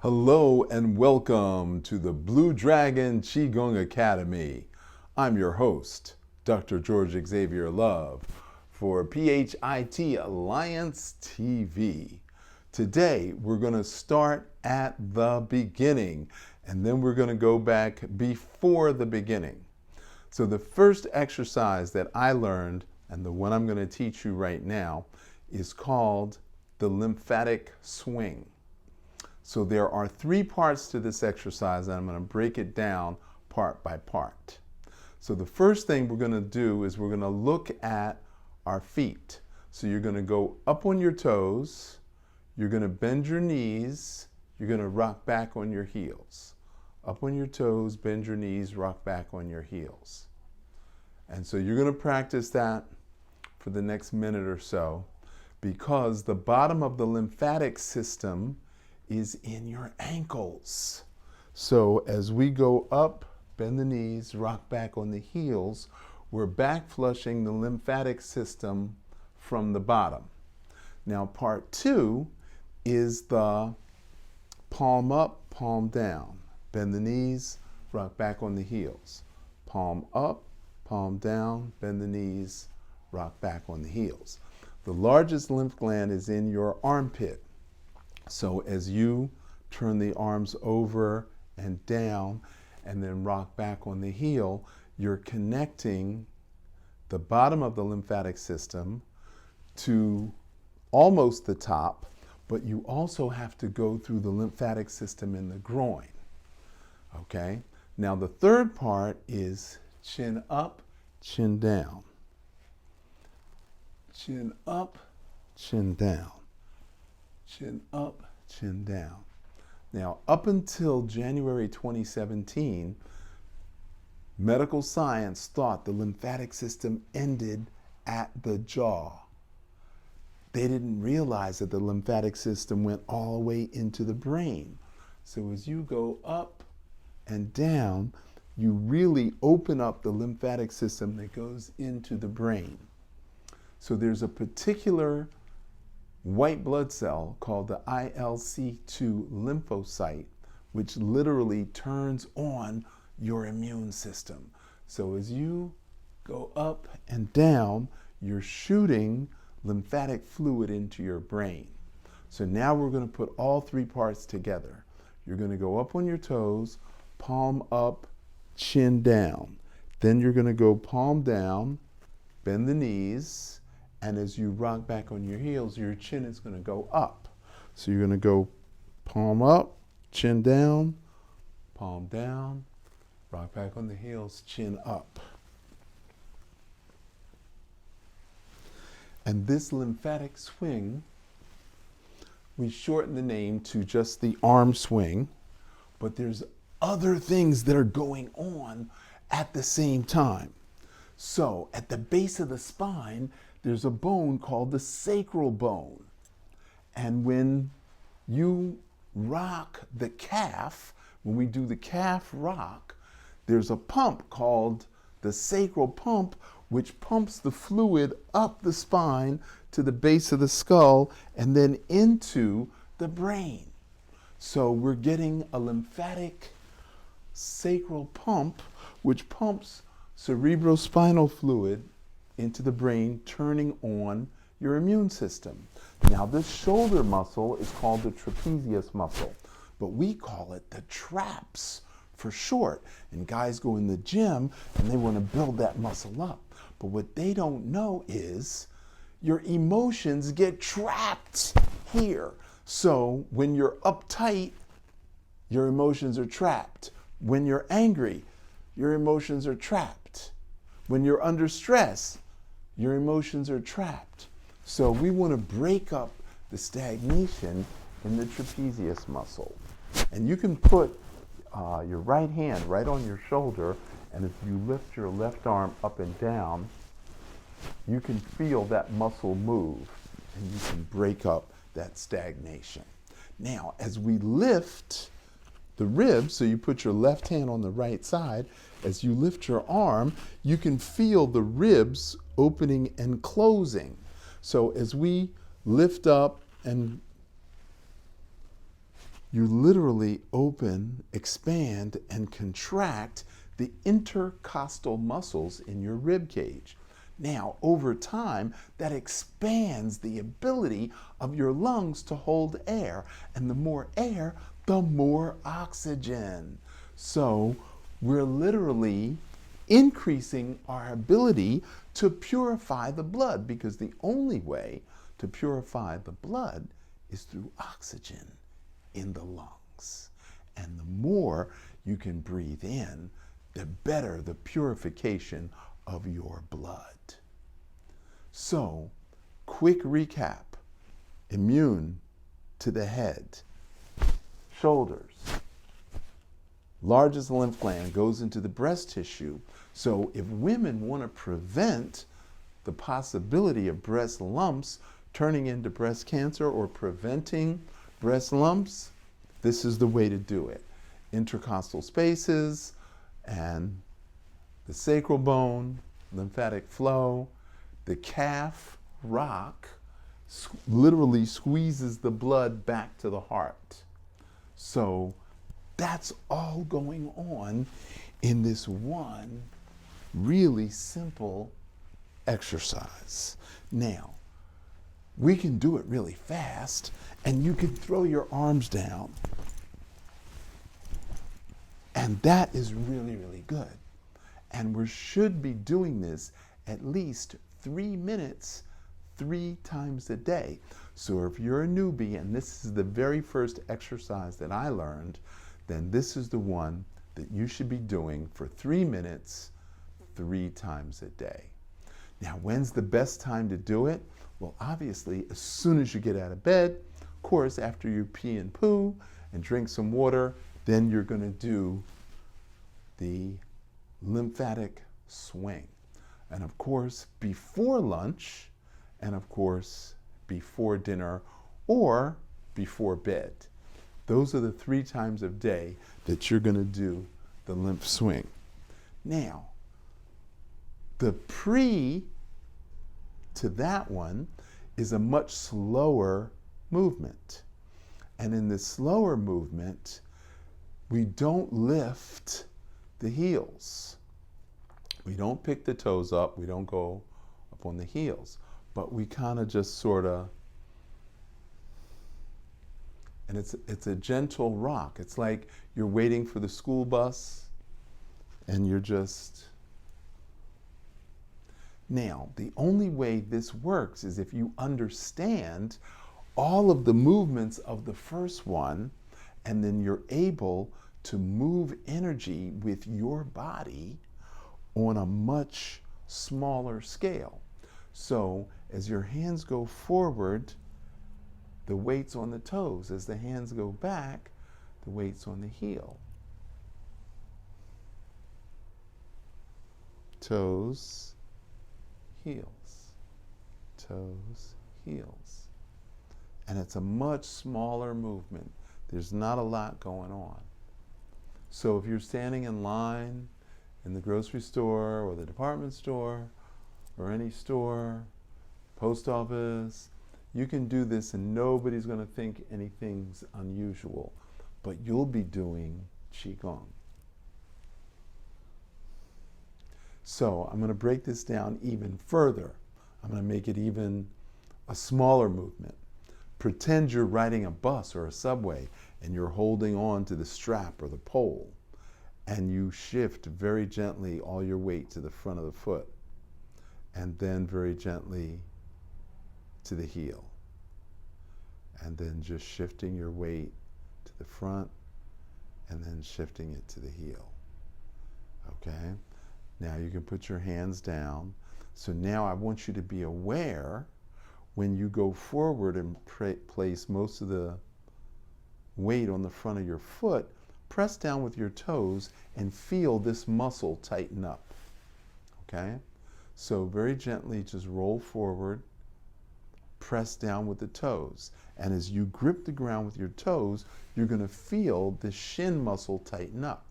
Hello and welcome to the Blue Dragon Qigong Academy. I'm your host, Dr. George Xavier Love for PHIT Alliance TV. Today we're going to start at the beginning and then we're going to go back before the beginning. So the first exercise that I learned and the one I'm going to teach you right now is called the lymphatic swing. So there are three parts to this exercise, and I'm going to break it down part by part. So the first thing we're going to do is we're going to look at our feet. So you're going to go up on your toes, you're going to bend your knees, you're going to rock back on your heels. Up on your toes, bend your knees, rock back on your heels. And so you're going to practice that for the next minute or so, because the bottom of the lymphatic system is in your ankles. So as we go up, bend the knees, rock back on the heels, we're back flushing the lymphatic system from the bottom. Now part two is the palm up, palm down. Bend the knees, rock back on the heels. Palm up, palm down, bend the knees, rock back on the heels. The largest lymph gland is in your armpit. So as you turn the arms over and down and then rock back on the heel, you're connecting the bottom of the lymphatic system to almost the top, but you also have to go through the lymphatic system in the groin. Okay? Now the third part is chin up, chin down. Chin up, chin down. Chin up, chin down. Now, up until January 2017, medical science thought the lymphatic system ended at the jaw. They didn't realize that the lymphatic system went all the way into the brain. So as you go up and down, you really open up the lymphatic system that goes into the brain. So there's a particular white blood cell called the ILC2 lymphocyte, which literally turns on your immune system. So as you go up and down, you're shooting lymphatic fluid into your brain. So now we're going to put all three parts together. You're going to go up on your toes, palm up, chin down. Then you're going to go palm down, bend the knees, and as you rock back on your heels, your chin is going to go up. So you're going to go palm up, chin down, palm down, rock back on the heels, chin up. And this lymphatic swing, we shorten the name to just the arm swing, but there's other things that are going on at the same time. So at the base of the spine, there's a bone called the sacral bone. And when you rock the calf, when we do the calf rock, there's a pump called the sacral pump, which pumps the fluid up the spine to the base of the skull and then into the brain. So we're getting a lymphatic sacral pump, which pumps cerebrospinal fluid into the brain, turning on your immune system. Now this shoulder muscle is called the trapezius muscle, but we call it the traps for short. And guys go in the gym and they want to build that muscle up. But what they don't know is your emotions get trapped here. So when you're uptight, your emotions are trapped. When you're angry, your emotions are trapped. When you're under stress, your emotions are trapped. So we want to break up the stagnation in the trapezius muscle. And you can put your right hand right on your shoulder, and if you lift your left arm up and down, you can feel that muscle move, and you can break up that stagnation. Now, as we lift the ribs, so you put your left hand on the right side, as you lift your arm, you can feel the ribs opening and closing. So as we lift up and you literally open, expand, and contract the intercostal muscles in your rib cage. Now, over time, that expands the ability of your lungs to hold air. And the more air, the more oxygen. So we're literally increasing our ability to purify the blood, because the only way to purify the blood is through oxygen in the lungs. And the more you can breathe in, the better the purification of your blood. So, quick recap. Immune to the head, shoulders. Largest lymph gland goes into the breast tissue. So if women want to prevent the possibility of breast lumps turning into breast cancer or preventing breast lumps, this is the way to do it. Intercostal spaces and the sacral bone, lymphatic flow. The calf rock literally squeezes the blood back to the heart. So that's all going on in this one really simple exercise. Now, we can do it really fast, and you can throw your arms down. And that is really, really good. And we should be doing this at least 3 minutes 3 times a day. So if you're a newbie and this is the very first exercise that I learned, then this is the one that you should be doing for 3 minutes 3 times a day. Now, when's the best time to do it? Well, obviously, as soon as you get out of bed, of course, after you pee and poo and drink some water, then you're going to do the lymphatic swing. And of course, before lunch, and of course, before dinner or before bed. Those are the 3 times a day that you're going to do the lymph swing. Now, the pre to that one is a much slower movement. And in this slower movement, we don't lift the heels. We don't pick the toes up. We don't go up on the heels. But we kind of just sort of, and it's a gentle rock. It's like you're waiting for the school bus and you're just. Now, the only way this works is if you understand all of the movements of the first one, and then you're able to move energy with your body on a much smaller scale. So as your hands go forward, the weight's on the toes. As the hands go back, the weight's on the heel. Toes, heels, toes, heels. And it's a much smaller movement. There's not a lot going on. So if you're standing in line in the grocery store or the department store or any store, post office, you can do this and nobody's going to think anything's unusual, but you'll be doing Qigong. So I'm going to break this down even further. I'm going to make it even a smaller movement. Pretend you're riding a bus or a subway and you're holding on to the strap or the pole, and you shift very gently all your weight to the front of the foot, and then very gently to the heel, and then just shifting your weight to the front and then shifting it to the heel. Okay? Now you can put your hands down. So now I want you to be aware when you go forward and place most of the weight on the front of your foot, press down with your toes and feel this muscle tighten up. Okay? So very gently just roll forward, press down with the toes. And as you grip the ground with your toes, you're going to feel the shin muscle tighten up.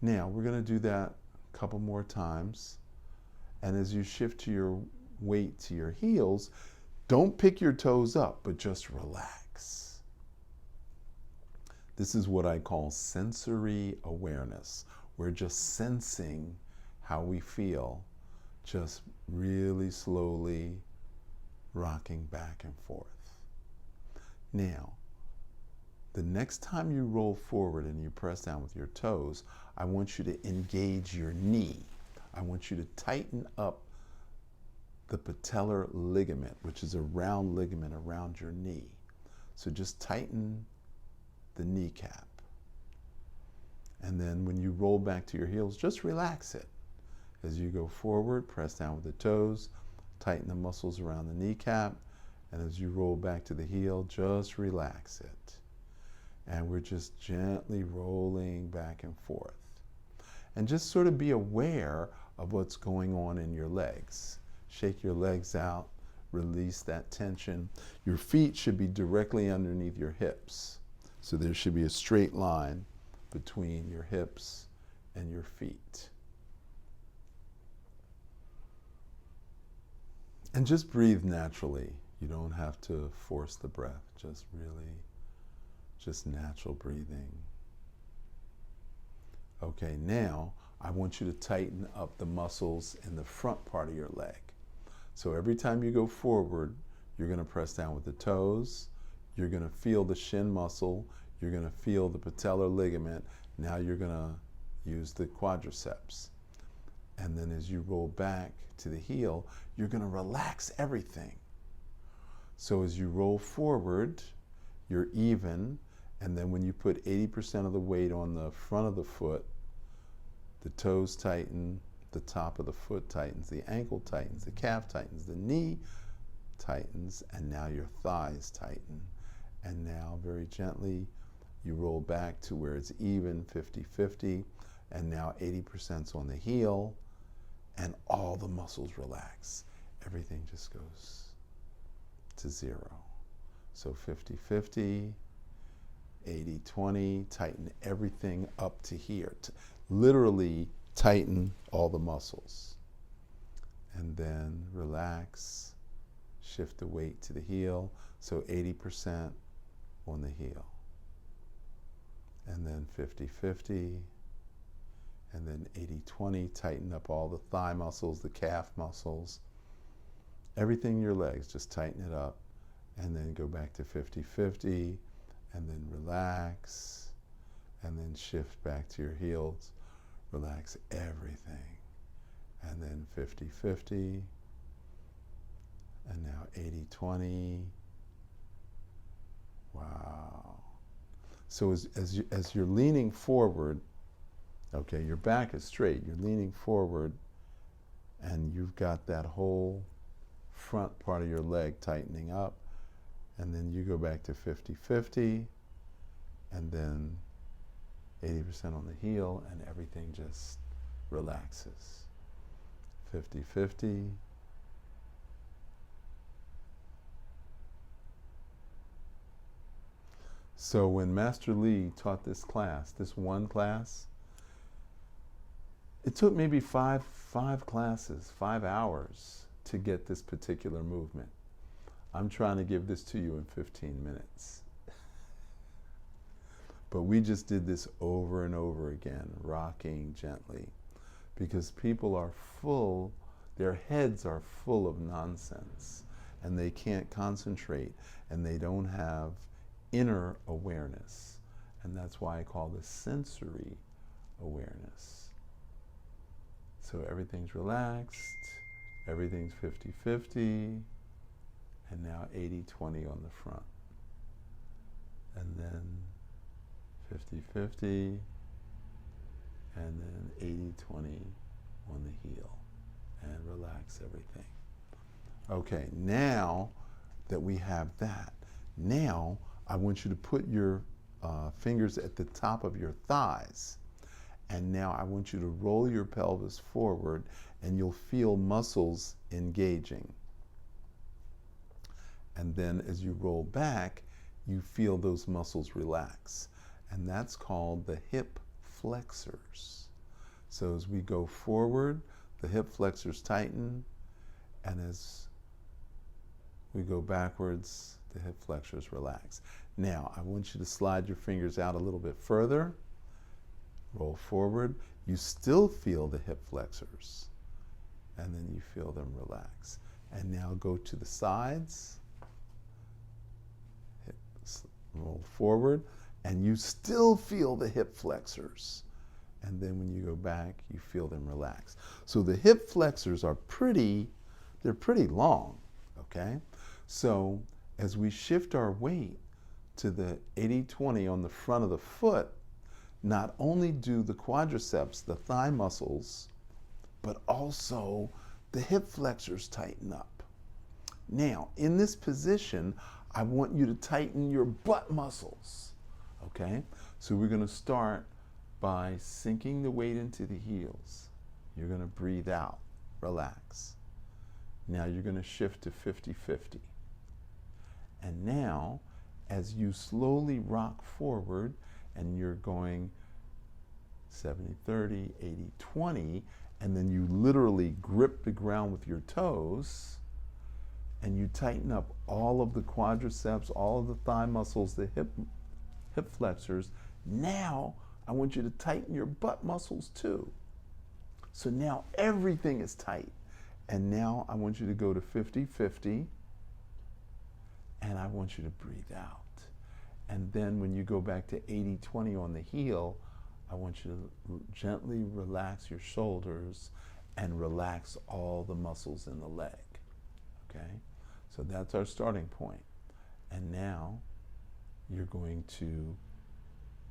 Now we're going to do that a couple more times. And as you shift to your weight to your heels, don't pick your toes up, but just relax. This is what I call sensory awareness. We're just sensing how we feel, just really slowly rocking back and forth. Now, the next time you roll forward and you press down with your toes, I want you to engage your knee. I want you to tighten up the patellar ligament, which is a round ligament around your knee. So just tighten the kneecap. And then when you roll back to your heels, just relax it. As you go forward, press down with the toes, tighten the muscles around the kneecap, and as you roll back to the heel, just relax it. And we're just gently rolling back and forth. And just sort of be aware of what's going on in your legs. Shake your legs out, release that tension. Your feet should be directly underneath your hips. So there should be a straight line between your hips and your feet. And just breathe naturally. You don't have to force the breath, just really, just natural breathing. Okay, now I want you to tighten up the muscles in the front part of your leg. So every time you go forward, you're going to press down with the toes. You're going to feel the shin muscle. You're going to feel the patellar ligament. Now you're going to use the quadriceps. And then as you roll back to the heel, you're going to relax everything. So as you roll forward, you're even. And then when you put 80% of the weight on the front of the foot, the toes tighten, the top of the foot tightens, the ankle tightens, the calf tightens, the knee tightens, and now your thighs tighten. And now very gently, you roll back to where it's even, 50-50, and now 80%'s on the heel, and all the muscles relax. Everything just goes to zero. So 50-50, 80-20, tighten everything up to here. Literally tighten all the muscles. And then relax, shift the weight to the heel, so 80% on the heel. And then 50-50, and then 80-20, tighten up all the thigh muscles, the calf muscles, everything in your legs, just tighten it up, and then go back to 50-50, and then relax, and then shift back to your heels, relax everything, and then 50-50, and now 80-20, wow. So as you're leaning forward, okay, your back is straight, you're leaning forward, and you've got that whole front part of your leg tightening up, and then you go back to 50-50, and then 80% on the heel, and everything just relaxes. 50-50. So when Master Lee taught this class, this one class, it took maybe five classes, 5 hours to get this particular movement. I'm trying to give this to you in 15 minutes. But we just did this over and over again, rocking gently, because people are full, their heads are full of nonsense, and they can't concentrate, and they don't have inner awareness. And that's why I call this sensory awareness. So everything's relaxed, everything's 50-50, and now 80-20 on the front. And then 50-50, and then 80-20 on the heel, and relax everything. Okay, now that we have that, now I want you to put your fingers at the top of your thighs, and now I want you to roll your pelvis forward, and you'll feel muscles engaging. And then as you roll back, you feel those muscles relax. And that's called the hip flexors. So as we go forward, the hip flexors tighten, and as we go backwards, the hip flexors relax. Now, I want you to slide your fingers out a little bit further. Roll forward. You still feel the hip flexors. And then you feel them relax. And now go to the sides. Roll forward. And you still feel the hip flexors. And then when you go back, you feel them relax. So the hip flexors are they're pretty long, okay? So as we shift our weight to the 80-20 on the front of the foot, not only do the quadriceps, the thigh muscles, but also the hip flexors tighten up. Now, in this position, I want you to tighten your butt muscles, okay? So we're gonna start by sinking the weight into the heels. You're gonna breathe out, relax. Now you're gonna shift to 50-50. And now, as you slowly rock forward, and you're going 70-30, 80-20, and then you literally grip the ground with your toes, and you tighten up all of the quadriceps, all of the thigh muscles, the hip flexors. Now, I want you to tighten your butt muscles too. So now everything is tight. And now I want you to go to 50-50, and I want you to breathe out. And then when you go back to 80-20 on the heel, I want you to gently relax your shoulders and relax all the muscles in the leg, okay? So that's our starting point. And now you're going to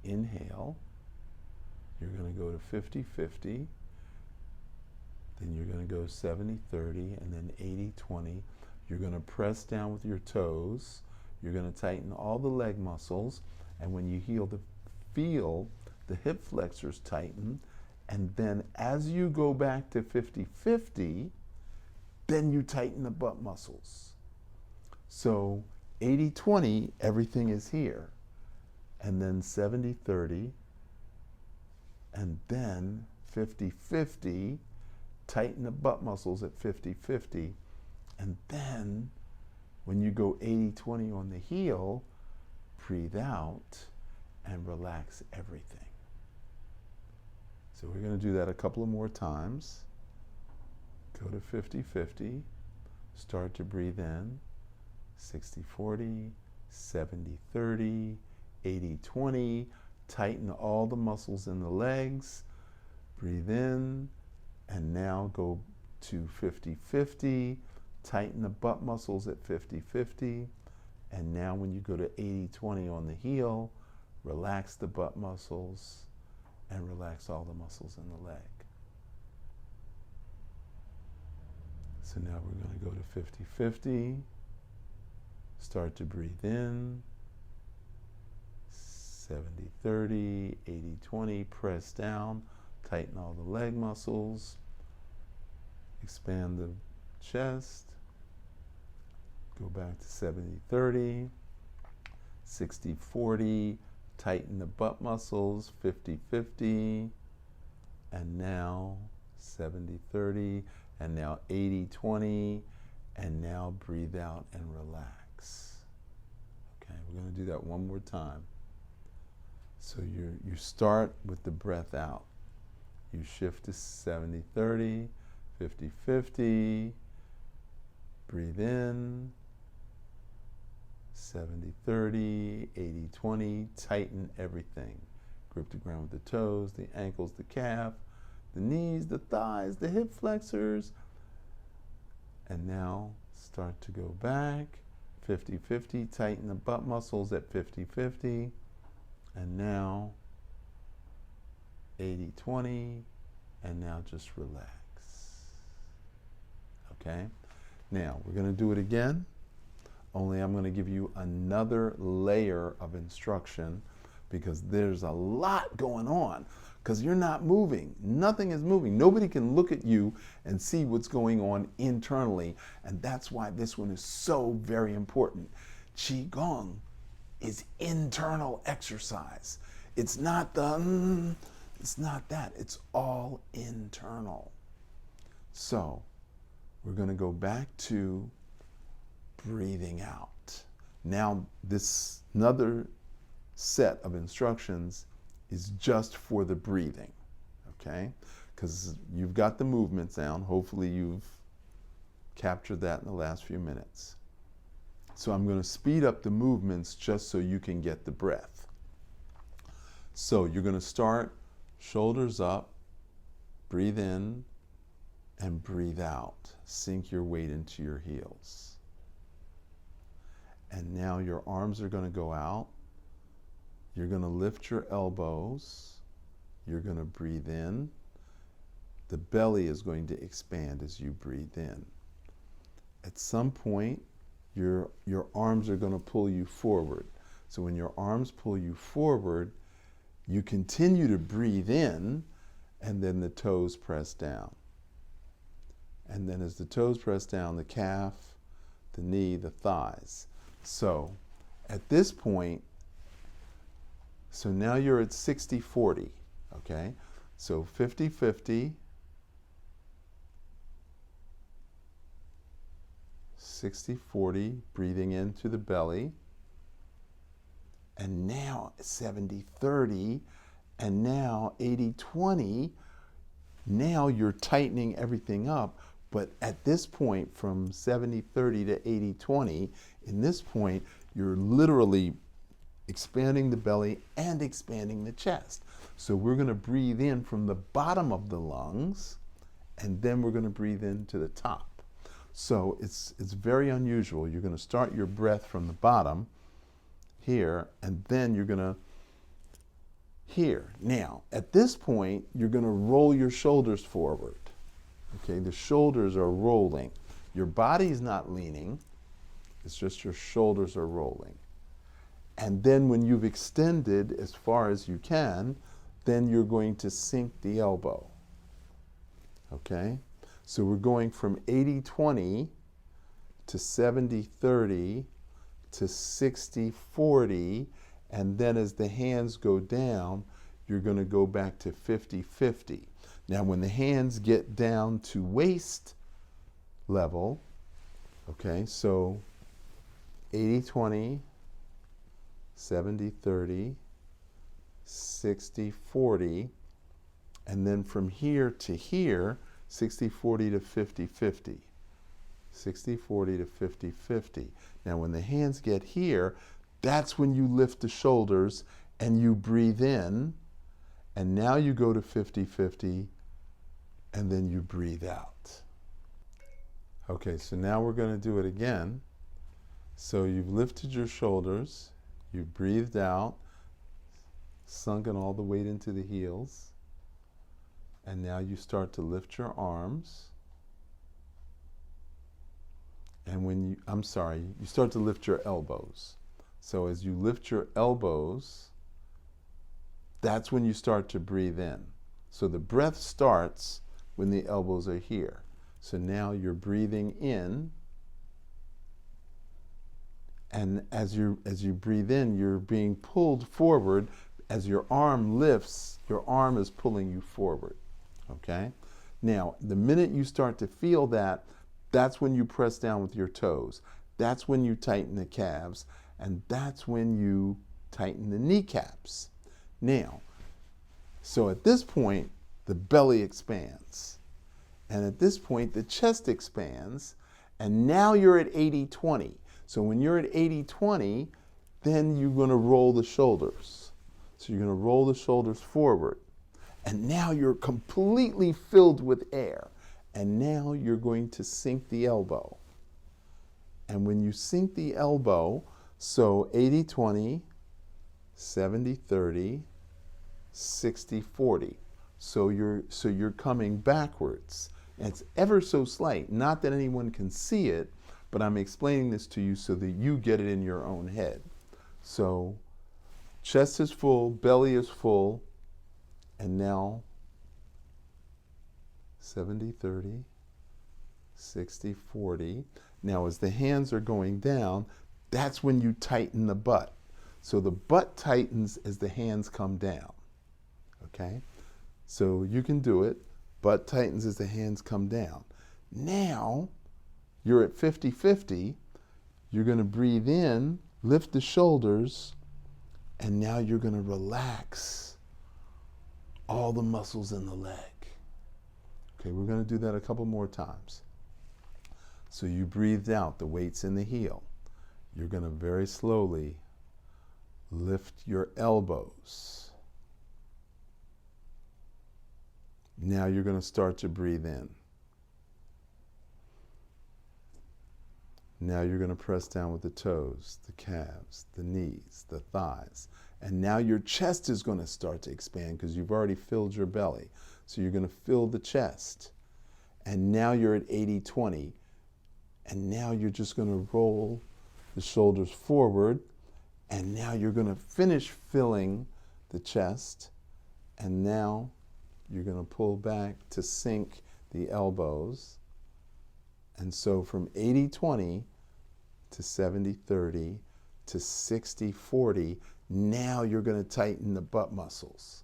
inhale. You're going to go to 50-50. Then you're going to go 70-30 and then 80-20. You're going to press down with your toes. You're going to tighten all the leg muscles. And when you feel the hip flexors tighten. And then as you go back to 50-50, then you tighten the butt muscles. So 80-20, everything is here. And then 70-30. And then 50-50. Tighten the butt muscles at 50-50, and then when you go 80-20 on the heel, breathe out and relax everything. So we're going to do that a couple of more times. Go to 50-50, start to breathe in, 60-40, 70-30, 80-20, tighten all the muscles in the legs, breathe in, and now go to 50-50, tighten the butt muscles at 50-50, and now when you go to 80-20 on the heel, relax the butt muscles and relax all the muscles in the leg. So now we're going to go to 50-50, start to breathe in, 70-30, 80-20, press down, tighten all the leg muscles, expand the chest, go back to 70-30, 60-40, tighten the butt muscles, 50-50, and now 70-30, and now 80-20, and now breathe out and relax. Okay, we're going to do that one more time. So you start with the breath out. You shift to 70-30, 50-50, breathe in, 70-30, 80-20, tighten everything. Grip the ground with the toes, the ankles, the calf, the knees, the thighs, the hip flexors. And now start to go back, 50-50, tighten the butt muscles at 50-50, and now 80-20, and now just relax. Okay? Now, we're going to do it again, only I'm going to give you another layer of instruction because there's a lot going on because you're not moving. Nothing is moving. Nobody can look at you and see what's going on internally, and that's why this one is so very important. Qigong is internal exercise. It's not it's not that. It's all internal. So we're going to go back to breathing out. Now this another set of instructions is just for the breathing, okay? Because you've got the movements down. Hopefully you've captured that in the last few minutes. So I'm going to speed up the movements just so you can get the breath. So you're going to start shoulders up, breathe in, and breathe out. Sink your weight into your heels. And now your arms are going to go out. You're going to lift your elbows. You're going to breathe in. The belly is going to expand as you breathe in. At some point, your arms are going to pull you forward. So when your arms pull you forward, you continue to breathe in, and then the toes press down. And then as the toes press down, the calf, the knee, the thighs. So at this point, so now you're at 60-40, okay? So 50-50, 60-40, breathing into the belly, and now 70-30, and now 80-20. Now you're tightening everything up, but at this point, from 70-30 to 80-20, in this point, you're literally expanding the belly and expanding the chest. So we're going to breathe in from the bottom of the lungs, and then we're going to breathe into the top. So it's very unusual. You're going to start your breath from the bottom here, and then you're going to here. Now, at this point, you're going to roll your shoulders forward. Okay, the shoulders are rolling. Your body's not leaning. It's just your shoulders are rolling. And then when you've extended as far as you can, then you're going to sink the elbow. Okay? So we're going from 80-20 to 70-30 to 60-40, and then as the hands go down, you're going to go back to 50-50. Now when the hands get down to waist level, okay, so 80-20, 70-30, 60-40, and then from here to here, 60-40 to 50-50. 60-40 to 50-50. Now when the hands get here, that's when you lift the shoulders and you breathe in, and now you go to 50-50, and then you breathe out. Okay, so now we're going to do it again. So you've lifted your shoulders, you breathed out, sunken all the weight into the heels, and now you start to lift your arms. And when you start to lift your elbows. So as you lift your elbows, that's when you start to breathe in. So the breath starts when the elbows are here. So now you're breathing in, and as you breathe in, you're being pulled forward. As your arm lifts, your arm is pulling you forward. Okay? Now, the minute you start to feel that, that's when you press down with your toes. That's when you tighten the calves, and that's when you tighten the kneecaps. Now, so at this point, the belly expands. And at this point, the chest expands, and now you're at 80-20. So when you're at 80-20, then you're going to roll the shoulders. So you're going to roll the shoulders forward. And now you're completely filled with air. And now you're going to sink the elbow. And when you sink the elbow, so 80-20, 70-30, 60-40. So you're coming backwards. And it's ever so slight. Not that anyone can see it, but I'm explaining this to you so that you get it in your own head. So chest is full, belly is full, and now 70-30, 60-40. Now as the hands are going down, that's when you tighten the butt. So the butt tightens as the hands come down. Okay? So you can do it. Butt tightens as the hands come down. Now you're at 50-50. You're going to breathe in lift the shoulders, and now you're going to relax all the muscles in the leg. Okay, we're going to do that a couple more times. So you breathed out, the weight's in the heel. You're going to very slowly lift your elbows. Now you're going to start to breathe in. Now you're going to press down with the toes, the calves, the knees, the thighs. And now your chest is going to start to expand because you've already filled your belly. So you're going to fill the chest. And now you're at 80-20. And now you're just going to roll the shoulders forward. And now you're going to finish filling the chest. And now you're going to pull back to sink the elbows. And so from 80-20 to 70-30 to 60-40, now you're going to tighten the butt muscles.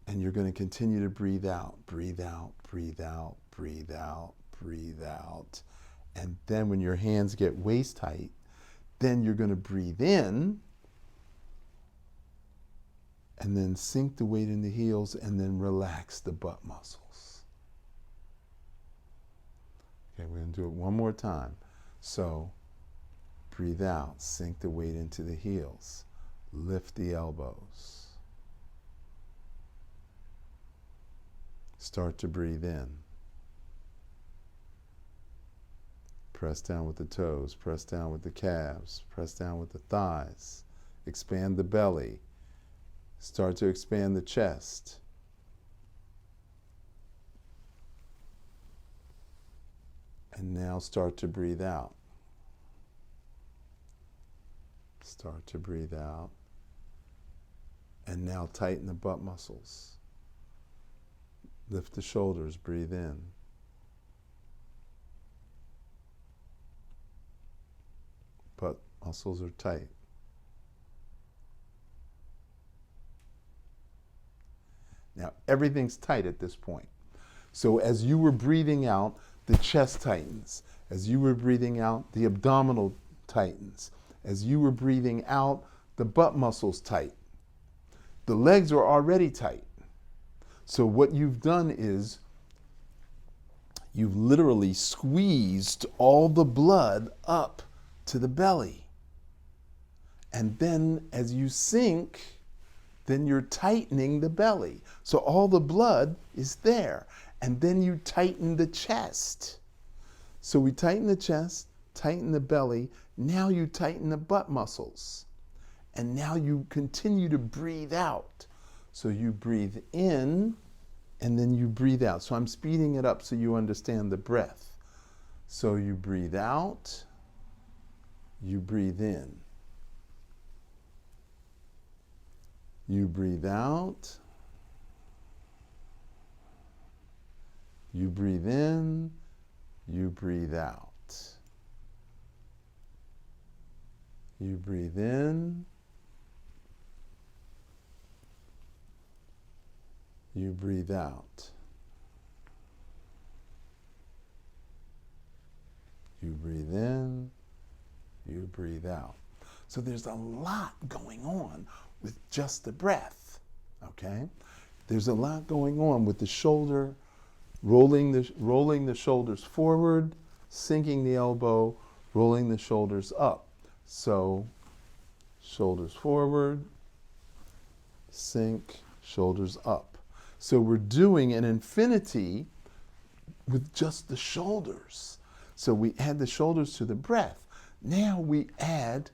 And you're going to continue to breathe out, breathe out, breathe out, breathe out, breathe out. And then when your hands get waist tight, then you're going to breathe in and then sink the weight in the heels and then relax the butt muscles. Okay, we're going to do it one more time. So breathe out, sink the weight into the heels, lift the elbows. Start to breathe in. Press down with the toes, press down with the calves, press down with the thighs. Expand the belly. Start to expand the chest. And now start to breathe out. Start to breathe out. And now tighten the butt muscles. Lift the shoulders, breathe in. Butt muscles are tight. Now, everything's tight at this point. So as you were breathing out, the chest tightens. As you were breathing out, the abdominal tightens. As you were breathing out, the butt muscles tight. The legs are already tight. So what you've done is you've literally squeezed all the blood up to the belly. And then as you sink, then you're tightening the belly. So all the blood is there. And then you tighten the chest. So we tighten the chest, tighten the belly. Now you tighten the butt muscles. And now you continue to breathe out. So you breathe in and then you breathe out. So I'm speeding it up so you understand the breath. So you breathe out, you breathe in. You breathe out, you breathe in, you breathe out. You breathe in, you breathe out. You breathe in, you breathe out. So there's a lot going on with just the breath, okay? There's a lot going on with the shoulder, rolling the shoulders forward, sinking the elbow, rolling the shoulders up. So shoulders forward, sink, shoulders up. So we're doing an infinity with just the shoulders. So we add the shoulders to the breath. Now we add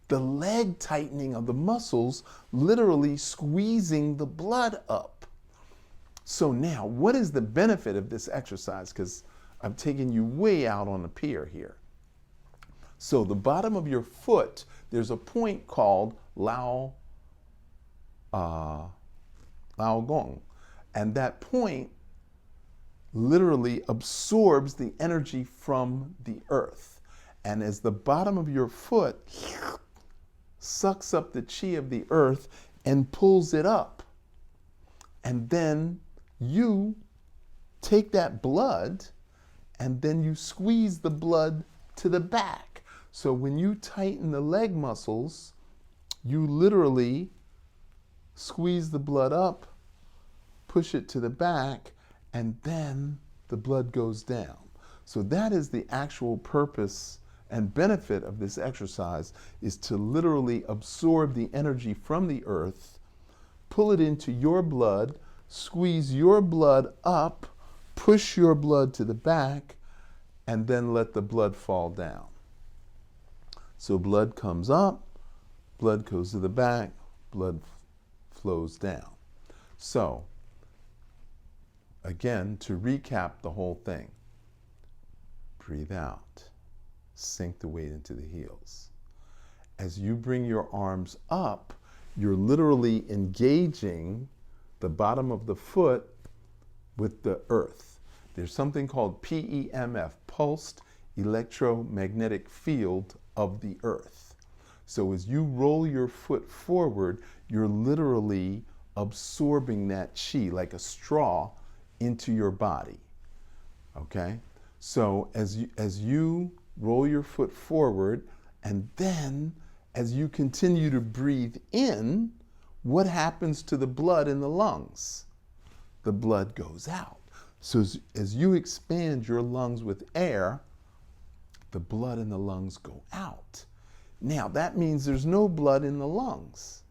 the leg tightening of the muscles, literally squeezing the blood up. So now, what is the benefit of this exercise? Because I've taken you way out on the pier here. So the bottom of your foot, there's a point called Lao Gong. And that point literally absorbs the energy from the earth. And as the bottom of your foot sucks up the chi of the earth and pulls it up, and then you take that blood and then you squeeze the blood to the back. So when you tighten the leg muscles, you literally squeeze the blood up, push it to the back, and then the blood goes down. So that is the actual purpose and benefit of this exercise, is to literally absorb the energy from the earth, pull it into your blood, squeeze your blood up, push your blood to the back, and then let the blood fall down. So blood comes up, blood goes to the back, blood flows down. So, again, to recap the whole thing, breathe out, sink the weight into the heels. As you bring your arms up, you're literally engaging the bottom of the foot with the earth. There's something called PEMF, pulsed electromagnetic field of the earth. So as you roll your foot forward, you're literally absorbing that chi like a straw into your body. Okay? So as you roll your foot forward, and then as you continue to breathe in, what happens to the blood in the lungs? The blood goes out. So as you expand your lungs with air, the blood in the lungs go out. Now that means there's no blood in the lungs.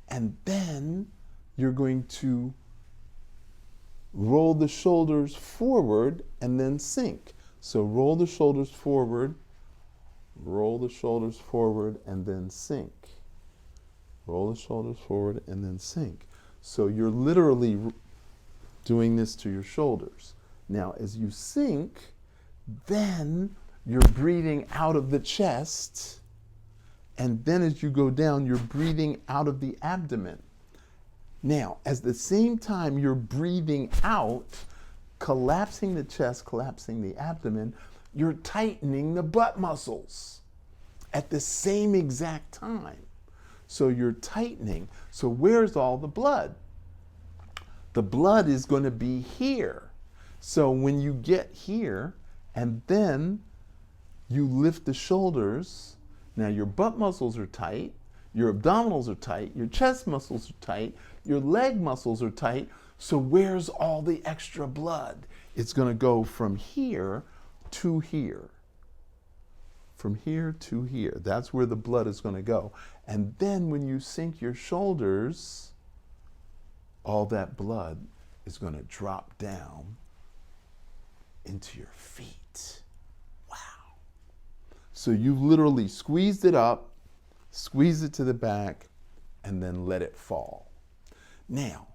And then you're going to roll the shoulders forward and then sink. So roll the shoulders forward, and then sink. Roll the shoulders forward and then sink. So you're literally doing this to your shoulders. Now, as you sink, then you're breathing out of the chest, and then as you go down, you're breathing out of the abdomen. Now, at the same time you're breathing out, collapsing the chest, collapsing the abdomen, you're tightening the butt muscles at the same exact time. So you're tightening. So where's all the blood? The blood is going to be here. So when you get here, and then you lift the shoulders, now your butt muscles are tight, your abdominals are tight, your chest muscles are tight, your leg muscles are tight. So where's all the extra blood? It's going to go from here to here. From here to here. That's where the blood is going to go. And then when you sink your shoulders, all that blood is going to drop down into your feet. Wow. So you've literally squeezed it up, squeeze it to the back, and then let it fall. Now,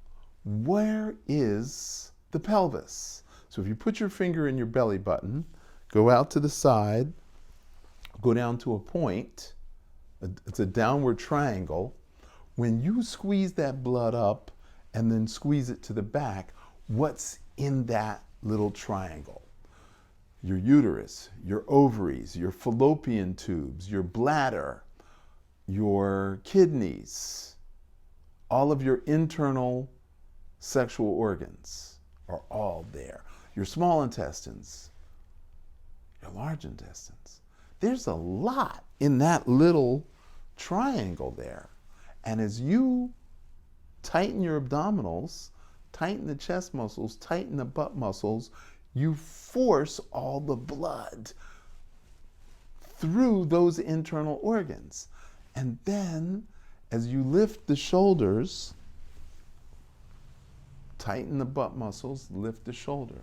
where is the pelvis? So if you put your finger in your belly button, go out to the side, go down to a point, it's a downward triangle. When you squeeze that blood up and then squeeze it to the back, what's in that little triangle? Your uterus, your ovaries, your fallopian tubes, your bladder, your kidneys, all of your internal sexual organs are all there. Your small intestines, your large intestines. There's a lot in that little triangle there. And as you tighten your abdominals, tighten the chest muscles, tighten the butt muscles, you force all the blood through those internal organs. And then, as you lift the shoulders, tighten the butt muscles, lift the shoulder.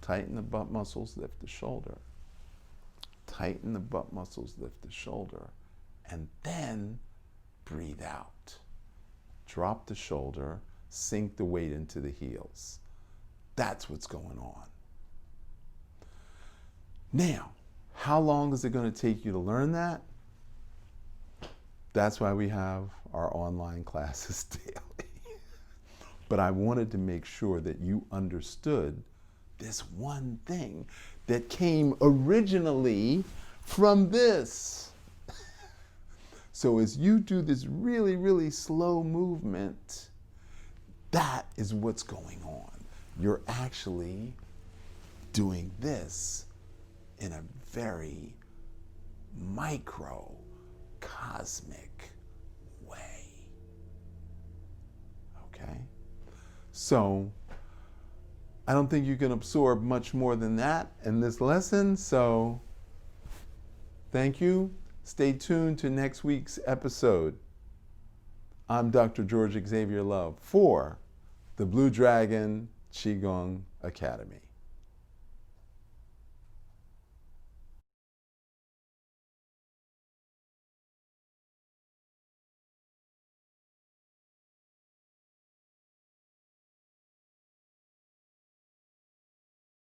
Tighten the butt muscles, lift the shoulder. Tighten the butt muscles, lift the shoulder. And then breathe out. Drop the shoulder, sink the weight into the heels. That's what's going on. Now, how long is it going to take you to learn that? That's why we have our online classes daily. But I wanted to make sure that you understood this one thing that came originally from this. So as you do this really, really slow movement, that is what's going on. You're actually doing this in a very microcosmic way. Okay? So, I don't think you can absorb much more than that in this lesson. So, thank you. Stay tuned to next week's episode. I'm Dr. George Xavier Love for the Blue Dragon Qigong Academy.